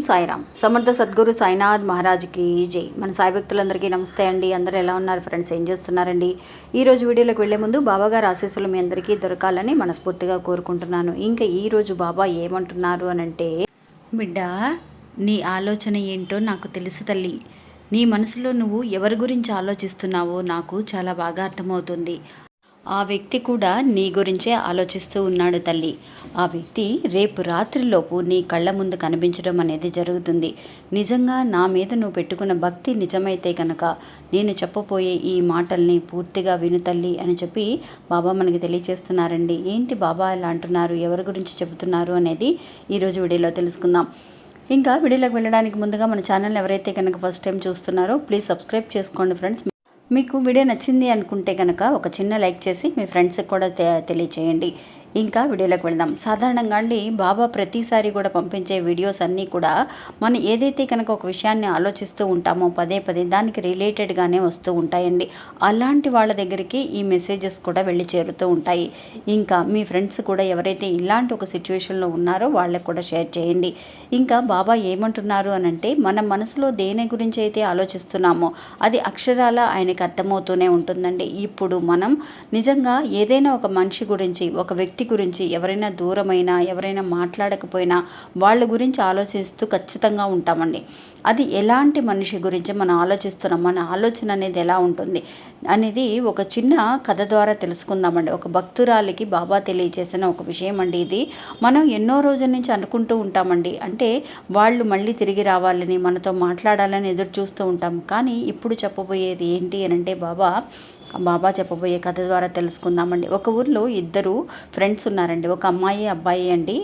సాయిరామ్. సమర్థ సద్గురు సాయినాథ్ మహారాజ్కి జై. మన సాయి భక్తులందరికీ నమస్తే అండి. అందరూ ఎలా ఉన్నారు ఫ్రెండ్స్? ఏం చేస్తున్నారండి? ఈరోజు వీడియోలోకి వెళ్లే ముందు బాబాగారు ఆశీస్సులు మీ అందరికీ దొరకాలని మనస్ఫూర్తిగా కోరుకుంటున్నాను. ఇంకా ఈరోజు బాబా ఏమంటున్నారు అనంటే, బిడ్డ, నీ ఆలోచన ఏంటో నాకు తెలుసు తల్లి. నీ మనసులో నువ్వు ఎవరి గురించి ఆలోచిస్తున్నావో నాకు చాలా బాగా అర్థమవుతుంది. ఆ వ్యక్తి కూడా నీ గురించే ఆలోచిస్తూ ఉన్నాడు తల్లి. ఆ వ్యక్తి రేపు రాత్రిలోపు నీ కళ్ళ ముందు కనిపించడం అనేది జరుగుతుంది. నిజంగా నా మీద నువ్వు పెట్టుకున్న భక్తి నిజమైతే కనుక నేను చెప్పబోయే ఈ మాటల్ని పూర్తిగా విను తల్లి అని చెప్పి బాబా మనకి తెలియచేస్తున్నారండి. ఏంటి బాబా ఇలా అంటున్నారు, ఎవరి గురించి చెబుతున్నారు అనేది ఈరోజు వీడియోలో తెలుసుకుందాం. ఇంకా వీడియోలోకి వెళ్ళడానికి ముందుగా మన ఛానల్ ఎవరైతే కనుక ఫస్ట్ టైం చూస్తున్నారో ప్లీజ్ సబ్స్క్రైబ్ చేసుకోండి ఫ్రెండ్స్. మీకు వీడియో నచ్చింది అనుకుంటే కనుక ఒక చిన్న లైక్ చేసి మీ ఫ్రెండ్స్కి కూడా తెలియచేయండి. ఇంకా వీడియోలోకి వెళ్దాం. సాధారణంగా అండి బాబా ప్రతిసారి కూడా పంపించే వీడియోస్ అన్నీ కూడా మనం ఏదైతే కనుక ఒక విషయాన్ని ఆలోచిస్తూ ఉంటామో పదే పదే దానికి రిలేటెడ్గానే వస్తూ ఉంటాయండి. అలాంటి వాళ్ళ దగ్గరికి ఈ మెసేజెస్ కూడా వెళ్ళి చేరుతూ ఉంటాయి. ఇంకా మీ ఫ్రెండ్స్ కూడా ఎవరైతే ఇలాంటి ఒక సిచ్యువేషన్లో ఉన్నారో వాళ్ళకు కూడా షేర్ చేయండి. ఇంకా బాబా ఏమంటున్నారు అనంటే, మన మనసులో దేని గురించి అయితే ఆలోచిస్తున్నామో అది అక్షరాల ఆయనకి అర్థమవుతూనే ఉంటుందండి. ఇప్పుడు మనం నిజంగా ఏదైనా ఒక మనిషి గురించి, ఒక వ్యక్తి గురించి ఎవరైనా దూరమైనా, ఎవరైనా మాట్లాడకపోయినా వాళ్ళ గురించి ఆలోచిస్తూ ఖచ్చితంగా ఉంటామండి. అది ఎలాంటి మనిషి గురించి మనం ఆలోచిస్తున్నాం, మన ఆలోచన అనేది ఎలా ఉంటుంది అనేది ఒక చిన్న కథ ద్వారా తెలుసుకుందామండి. ఒక భక్తురాలికి బాబా తెలియజేసిన ఒక విషయం అండి ఇది. మనం ఎన్నో రోజుల నుంచి అనుకుంటూ ఉంటామండి. అంటే వాళ్ళు మళ్ళీ తిరిగి రావాలని, మనతో మాట్లాడాలని ఎదురు చూస్తూ ఉంటాం. కానీ ఇప్పుడు చెప్పబోయేది ఏంటి అనంటే బాబా చెప్పబోయే కథ ద్వారా తెలుసుకుందామండి. ఒక ఊర్లో ఇద్దరు ఫ్రెండ్స్ ఉన్నారండి. ఒక అమ్మాయి, అబ్బాయి అండి.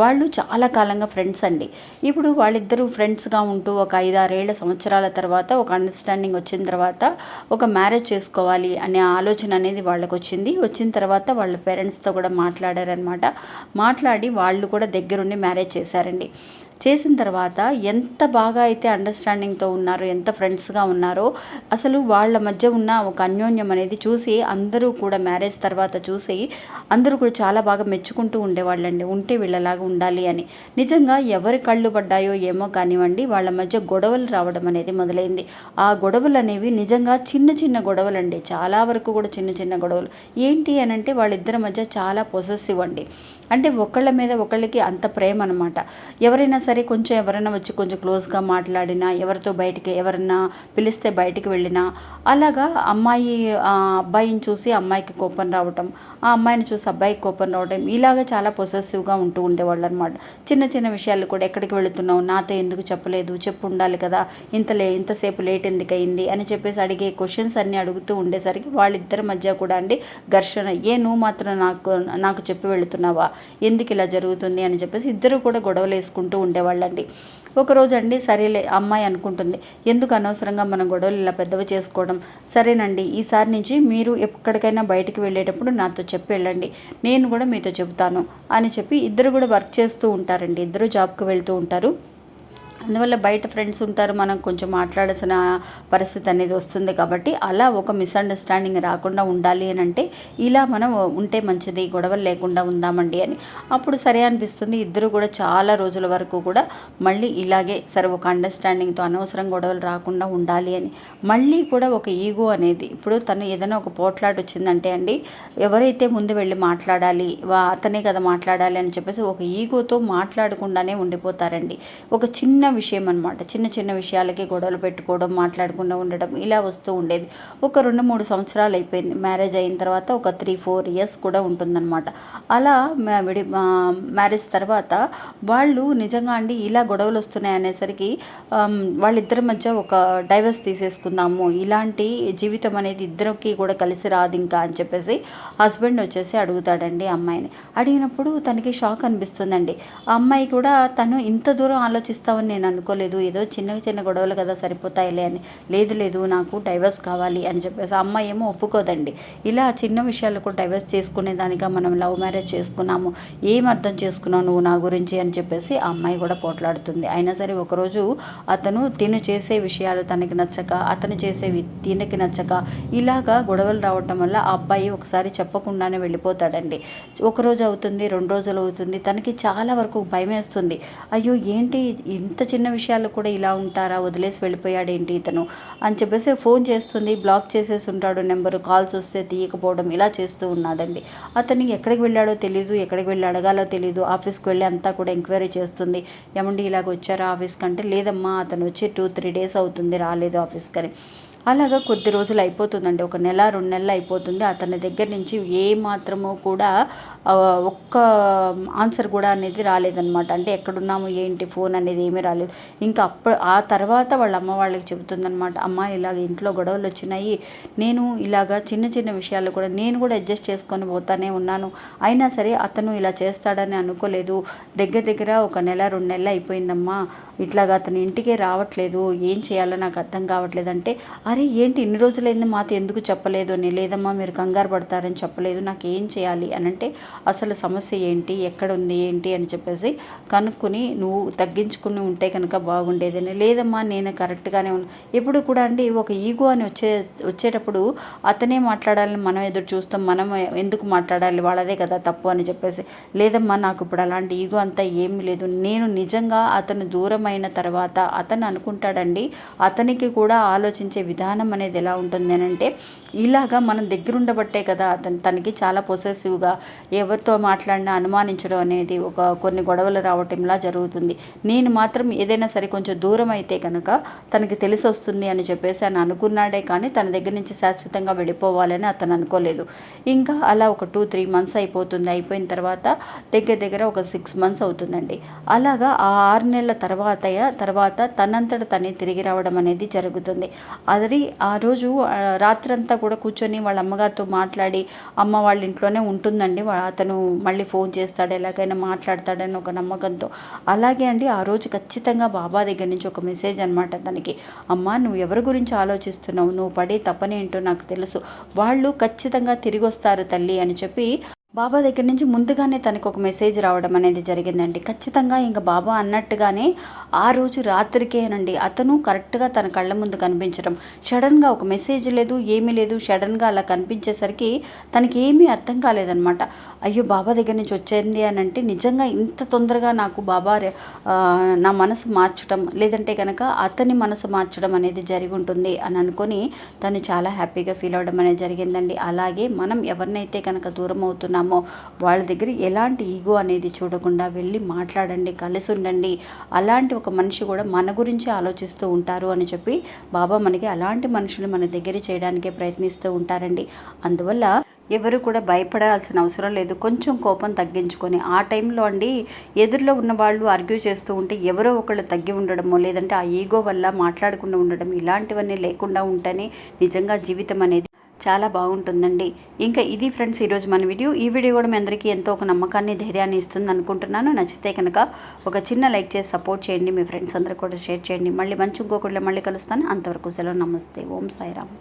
వాళ్ళు చాలా కాలంగా ఫ్రెండ్స్ అండి. ఇప్పుడు వాళ్ళిద్దరూ ఫ్రెండ్స్గా ఉంటూ ఒక 5-6 సంవత్సరాల తర్వాత ఒక అండర్స్టాండింగ్ వచ్చిన తర్వాత ఒక మ్యారేజ్ చేసుకోవాలి అనే ఆలోచన అనేది వాళ్ళకి వచ్చిన తర్వాత వాళ్ళ పేరెంట్స్తో కూడా మాట్లాడారనమాట. మాట్లాడి వాళ్ళు కూడా దగ్గరుండి మ్యారేజ్ చేశారండి. చేసిన తర్వాత ఎంత బాగా అయితే అండర్స్టాండింగ్తో ఉన్నారో, ఎంత ఫ్రెండ్స్గా ఉన్నారో, అసలు వాళ్ళ మధ్య ఉన్న ఒక అన్యోన్యం అనేది చూసి అందరూ కూడా మ్యారేజ్ తర్వాత చూసి అందరూ కూడా చాలా బాగా మెచ్చుకుంటూ ఉండేవాళ్ళండి. ఉంటే వీళ్ళలాగా ఉండాలి అని. నిజంగా ఎవరి కళ్ళు పడ్డాయో ఏమో కానివ్వండి, వాళ్ళ మధ్య గొడవలు రావడం అనేది మొదలైంది. ఆ గొడవలు అనేవి నిజంగా చిన్న చిన్న గొడవలండి. చాలా వరకు కూడా చిన్న చిన్న గొడవలు. ఏంటి అని అంటే వాళ్ళిద్దరి మధ్య చాలా పొసెసివ్ అండి. అంటే ఒకళ్ళ మీద ఒకళ్ళకి అంత ప్రేమ అనమాట. ఎవరైనా సరే ఎవరైనా వచ్చి కొంచెం క్లోజ్గా మాట్లాడినా, ఎవరితో బయటికి ఎవరన్నా పిలిస్తే బయటికి వెళ్ళినా, అలాగా అబ్బాయిని చూసి అమ్మాయికి కోపం రావటం, ఆ అమ్మాయిని చూసి అబ్బాయికి కోపం రావటం, ఇలాగా చాలా పొసెసివ్గా ఉంటూ ఉండేవాళ్ళు అనమాట. చిన్న చిన్న విషయాలు కూడా, ఎక్కడికి వెళుతున్నావు, నాతో ఎందుకు చెప్పలేదు, చెప్పు ఉండాలి కదా, ఇంతసేపు లేట్ ఎందుకు అయింది అని చెప్పేసి అడిగే క్వశ్చన్స్ అన్నీ అడుగుతూ ఉండేసరికి వాళ్ళిద్దరి మధ్య కూడా అండి ఘర్షణ. నువ్వు మాత్రం నాకు చెప్పి వెళుతున్నావా, ఎందుకు ఇలా జరుగుతుంది అని చెప్పేసి ఇద్దరు కూడా గొడవలు వేసుకుంటూ ఉండేవాళ్ళండి. ఒకరోజు అండి సరేలే అమ్మాయి అనుకుంటుంది, ఎందుకు అనవసరంగా మనం గొడవలు ఇలా పెద్దవి చేసుకోవడం, సరేనండి ఈసారి నుంచి మీరు ఎక్కడికైనా బయటికి వెళ్ళేటప్పుడు నాతో చెప్పి వెళ్ళండి, నేను కూడా మీతో చెబుతాను అని చెప్పి ఇద్దరు కూడా వర్క్ చేస్తూ ఉంటారండి. ఇద్దరు జాబ్కి వెళ్తూ ఉంటారు. అందువల్ల బయట ఫ్రెండ్స్ ఉంటారు, మనం కొంచెం మాట్లాడాల్సిన పరిస్థితి అనేది వస్తుంది. కాబట్టి అలా ఒక మిస్అండర్స్టాండింగ్ రాకుండా ఉండాలి అని అంటే ఇలా మనం ఉంటే మంచిది, గొడవలు లేకుండా ఉందామండి అని. అప్పుడు సరే అనిపిస్తుంది. ఇద్దరు కూడా చాలా రోజుల వరకు కూడా మళ్ళీ ఇలాగే సరే ఒక అండర్స్టాండింగ్తో అనవసరం గొడవలు రాకుండా ఉండాలి అని. మళ్ళీ కూడా ఒక ఈగో అనేది, ఇప్పుడు తను ఏదైనా ఒక పోట్లాట వచ్చిందంటే అండి, ఎవరైతే ముందు వెళ్ళి మాట్లాడాలి, అతనే కదా మాట్లాడాలి అని చెప్పేసి ఒక ఈగోతో మాట్లాడకుండానే ఉండిపోతారండి. ఒక చిన్న విషయం అనమాట. చిన్న చిన్న విషయాలకి గొడవలు పెట్టుకోవడం, మాట్లాడకుండా ఉండడం ఇలా వస్తూ ఉండేది. ఒక 2-3 సంవత్సరాలు అయిపోయింది. మ్యారేజ్ అయిన తర్వాత ఒక 3-4 ఇయర్స్ కూడా ఉంటుందన్నమాట. అలా మ్యారేజ్ తర్వాత వాళ్ళు నిజంగా అండి ఇలా గొడవలు వస్తున్నాయి అనేసరికి వాళ్ళిద్దరి మధ్య ఒక డైవర్స్ తీసేసుకుందాము, ఇలాంటి జీవితం అనేది ఇద్దరికి కూడా కలిసి రాదు ఇంకా అని చెప్పేసి హస్బెండ్ వచ్చేసి అడుగుతాడండి అమ్మాయిని. అడిగినప్పుడు తనకి షాక్ అనిపిస్తుందండి. ఆ అమ్మాయి కూడా తను ఇంత దూరం ఆలోచిస్తామని నేను అనుకోలేదు, ఏదో చిన్న చిన్న గొడవలు కదా సరిపోతాయిలే అని. లేదు నాకు డైవర్స్ కావాలి అని చెప్పేసి ఆ అమ్మాయి ఏమో ఒప్పుకోదండి. ఇలా చిన్న విషయాలు కూడా డైవర్స్ చేసుకునేదానిగా మనం లవ్ మ్యారేజ్ చేసుకున్నాము, ఏం అర్థం చేసుకున్నావు నువ్వు నా గురించి అని చెప్పేసి ఆ అమ్మాయి కూడా పోట్లాడుతుంది. అయినా సరే ఒకరోజు తిను చేసే విషయాలు తనకి నచ్చక, అతను చేసేవి తినకి నచ్చక ఇలాగా గొడవలు రావటం వల్ల ఆ అబ్బాయి ఒకసారి చెప్పకుండానే వెళ్ళిపోతాడండి. ఒకరోజు అవుతుంది, 2 రోజులు అవుతుంది, తనకి చాలా వరకు భయం వేస్తుంది. అయ్యో ఏంటి ఇంత చిన్న విషయాలు కూడా ఇలా ఉంటారా, వదిలేసి వెళ్ళిపోయాడేంటి ఇతను అని చెప్పేసి ఫోన్ చేస్తుంది, బ్లాక్ చేసేసి ఉంటాడు నెంబరు, కాల్స్ వస్తే తీయకపోవడం ఇలా చేస్తూ ఉన్నాడండి. అతను ఎక్కడికి వెళ్ళాడో తెలీదు, ఎక్కడికి వెళ్ళి అడగాలో తెలీదు. ఆఫీస్కి వెళ్ళి అంతా కూడా ఎంక్వైరీ చేస్తుంది. ఏమండి ఇలాగ వచ్చారా ఆఫీస్కి అంటే, లేదమ్మా అతను వచ్చి 2-3 డేస్ అవుతుంది రాలేదు ఆఫీస్కి అని. అలాగా కొద్ది రోజులు అయిపోతుందండి, 1 నెల 2 నెలలు అయిపోతుంది. అతని దగ్గర నుంచి ఏ మాత్రము కూడా ఒక్క ఆన్సర్ కూడా అనేది రాలేదన్నమాట. అంటే ఎక్కడున్నాము ఏంటి ఫోన్ అనేది ఏమీ రాలేదు. ఇంకా ఆ తర్వాత వాళ్ళ అమ్మ వాళ్ళకి చెబుతుందనమాట, అమ్మ ఇలాగ ఇంట్లో గొడవలు వచ్చినాయి, నేను ఇలాగా చిన్న చిన్న విషయాలు కూడా నేను కూడా అడ్జస్ట్ చేసుకొని పోతానే ఉన్నాను, అయినా సరే అతను ఇలా చేస్తాడని అనుకోలేదు. దగ్గర దగ్గర 1 నెల 2 నెలలు అయిపోయిందమ్మా, ఇట్లాగా అతను ఇంటికే రావట్లేదు, ఏం చేయాలో నాకు అర్థం కావట్లేదు అంటే, అరే ఏంటి ఇన్ని రోజులైంది మాతో ఎందుకు చెప్పలేదు అని. లేదమ్మా మీరు కంగారు పడతారని చెప్పలేదు, నాకు ఏం చేయాలి అని అంటే, అసలు సమస్య ఏంటి, ఎక్కడ ఉంది ఏంటి అని చెప్పేసి కనుక్కొని నువ్వు తగ్గించుకుని ఉంటే కనుక బాగుండేదని. లేదమ్మా నేను కరెక్ట్గానే ఎప్పుడు కూడా అండి ఒక ఈగో అని వచ్చేటప్పుడు అతనే మాట్లాడాలని మనం ఎదురు చూస్తాం, మనం ఎందుకు మాట్లాడాలి, వాళ్ళదే కదా తప్పు అని చెప్పేసి. లేదమ్మా నాకు ఇప్పుడు అలాంటి ఈగో అంతా ఏమీ లేదు, నేను నిజంగా అతను దూరమైన తర్వాత అతను అనుకుంటాడండి, అతనికి కూడా ఆలోచించే విధానం అనేది ఎలా ఉంటుంది అని అంటే, ఇలాగా మనం దగ్గరుండబట్టే కదా తనకి చాలా పొసెసివ్గా ఎవరితో మాట్లాడినా అనుమానించడం అనేది కొన్ని గొడవలు రావటంలా జరుగుతుంది. నేను మాత్రం ఏదైనా సరే కొంచెం దూరం అయితే కనుక తనకి తెలిసి వస్తుంది అని చెప్పేసి అని అనుకున్నాడే కానీ తన దగ్గర నుంచి శాశ్వతంగా వెళ్ళిపోవాలని అతను అనుకోలేదు. ఇంకా అలా ఒక 2-3 మంత్స్ అయిపోతుంది. అయిపోయిన తర్వాత దగ్గర దగ్గర ఒక 6 మంత్స్ అవుతుందండి. అలాగా ఆ 6 నెలల తర్వాత తనంతట తనే తిరిగి రావడం అనేది జరుగుతుంది. అది ఆ రోజు రాత్రంతా కూడా కూర్చొని వాళ్ళ అమ్మగారితో మాట్లాడి, అమ్మ వాళ్ళ ఇంట్లోనే ఉంటుందండి, అతను మళ్ళీ ఫోన్ చేస్తాడు, ఎలాగైనా మాట్లాడతాడని ఒక నమ్మకంతో. అలాగే అండి ఆ రోజు ఖచ్చితంగా బాబా దగ్గర నుంచి ఒక మెసేజ్ అనమాట తనకి, అమ్మ నువ్వు ఎవరి గురించి ఆలోచిస్తున్నావు, నువ్వు పడే తపనేంటో నాకు తెలుసు, వాళ్ళు ఖచ్చితంగా తిరిగి వస్తారు తల్లి అని చెప్పి బాబా దగ్గర నుంచి ముందుగానే తనకు ఒక మెసేజ్ రావడం అనేది జరిగిందండి. ఖచ్చితంగా ఇంకా బాబా అన్నట్టుగానే ఆ రోజు రాత్రికేనండి అతను కరెక్ట్గా తన కళ్ళ ముందు కనిపించడం. సడన్గా ఒక మెసేజ్ లేదు, ఏమీ లేదు, సడన్గా అలా కనిపించేసరికి తనకి ఏమీ అర్థం కాలేదనమాట. అయ్యో బాబా దగ్గర నుంచి వచ్చింది అని అంటే, నిజంగా ఇంత తొందరగా నాకు బాబా నా మనసు మార్చడం, లేదంటే కనుక అతని మనసు మార్చడం అనేది జరిగి ఉంటుంది అని అనుకొని తను చాలా హ్యాపీగా ఫీల్ అవ్వడం అనేది జరిగిందండి. అలాగే మనం ఎవరినైతే కనుక దూరం అవుతున్నామో వాళ్ళ దగ్గర ఎలాంటి ఈగో అనేది చూడకుండా వెళ్ళి మాట్లాడండి, కలిసి ఉండండి. అలాంటి ఒక మనిషి కూడా మన గురించి ఆలోచిస్తూ ఉంటారు అని చెప్పి బాబా మనకి అలాంటి మనుషులు మన దగ్గర చేయడానికే ప్రయత్నిస్తూ ఉంటారండి. అందువల్ల ఎవరు కూడా భయపడాల్సిన అవసరం లేదు. కొంచెం కోపం తగ్గించుకొని ఆ టైంలో అండి ఎదురులో ఉన్న వాళ్ళు ఆర్గ్యూ చేస్తూ ఉంటే ఎవరో ఒకళ్ళు తగ్గి ఉండడమో, లేదంటే ఆ ఈగో వల్ల మాట్లాడకుండా ఉండడం, ఇలాంటివన్నీ లేకుండా ఉంటేనే నిజంగా జీవితం అనేది చాలా బాగుంటుందండి. ఇంకా ఇది ఫ్రెండ్స్ ఈరోజు మన వీడియో. ఈ వీడియో కూడా మీ అందరికీ ఎంతో ఒక నమ్మకాన్ని, ధైర్యాన్ని ఇస్తుంది అనుకుంటున్నాను. నచ్చితే కనుక ఒక చిన్న లైక్ చేసి సపోర్ట్ చేయండి, మీ ఫ్రెండ్స్ అందరూ కూడా షేర్ చేయండి. మళ్ళీ మంచి ఇంకొకళ్ళు మళ్ళీ కలుస్తాను. అంతవరకు సెలవు, నమస్తే, ఓం సాయిరామ్.